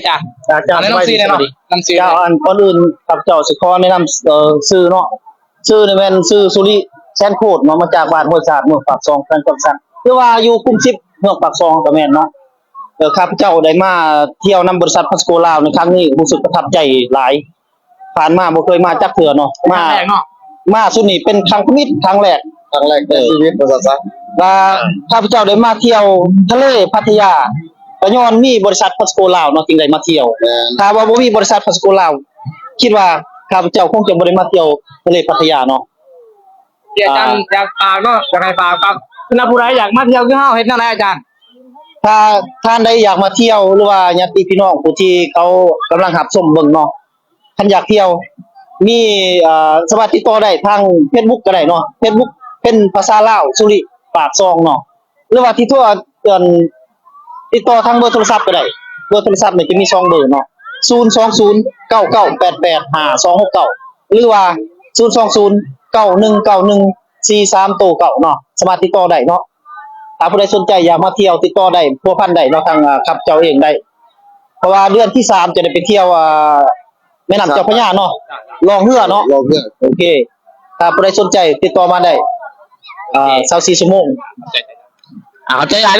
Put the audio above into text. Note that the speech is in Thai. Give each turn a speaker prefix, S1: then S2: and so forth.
S1: จ้ะแนะนำซื้อแน่นอนนำซื้อ
S2: เจ้าอันก่อนอื่นครับเจ้าสิขอแนะนำซื้อเนาะซื้อนี่แม่นซื้อสุริแซนโคดเนาะมาจากบ้านห้วยสาดเมืองปากซองกันกับสันคือว่าอยู่กรุงชิปเมืองปากซองก็แม่นเนาะข้าพเจ้าได้มาเที่ยวนำบริษัทพัสโกลาวในครั้งนี้รู้สึกประทับใจหลายผ่านมาบ่เคยมาจักเทื่อเนาะมาสุดนี่เป็นครั้งครั้งแรกในชีวิตว่าซั่นซะข้าพเจ้าได้มาเที่ยวทะเลพัทยาก็ย้อนมีบริษัทพัสโกลาวเนาะจึงได้มาเที่ยวถ้าว่าบ่มีบริษัทพัสโกลาวคิดว่าข้าพเจ้าคงจะบ่ได้มาเที่ยวทะเลพัทยาเนาะ
S1: อาจารย์อยากฝากเนาะอยากให้ฝากครับถ้าผู้ใดอยากมาเที่ยวคือเฮาเฮ็ดแนวใดอาจารย์
S2: ถ้าท่านใดอยากมาเที่ยวหรือว่าญาติพี่น้องผู้ที่เขากำลังรับชมเบิ่งเนาะท่านอยากเที่ยวมีสามารถติดต่อได้ทาง Facebook ก็ได้เนาะ Facebook เป็นภาษาลาวสุริปากซองเนาะหรือว่าที่ทั่วติดต่อทางเบอร์โทรศัพท์ก็ได้เบอร์โทรศัพท์เนี่ยจะมี2เบอร์เนาะ02099885269หรือว่า020919143เนาะสามารถติดต่อได้เนาะถ้าผู้ใดสนใจอยากมาเที่ยวติดต่อได้พัวพันได้เนาะทางขับเจ้าเองได้เพราะว่าเดือนที่3จะได้ไปเที่ยวแม่น้ำเจ้าพระยาเนาะลองเรือเนาะโอเคถ้าผู้ใดสนใจติดต่อมาได้24 ชั่วโมงเข้าใจหลาย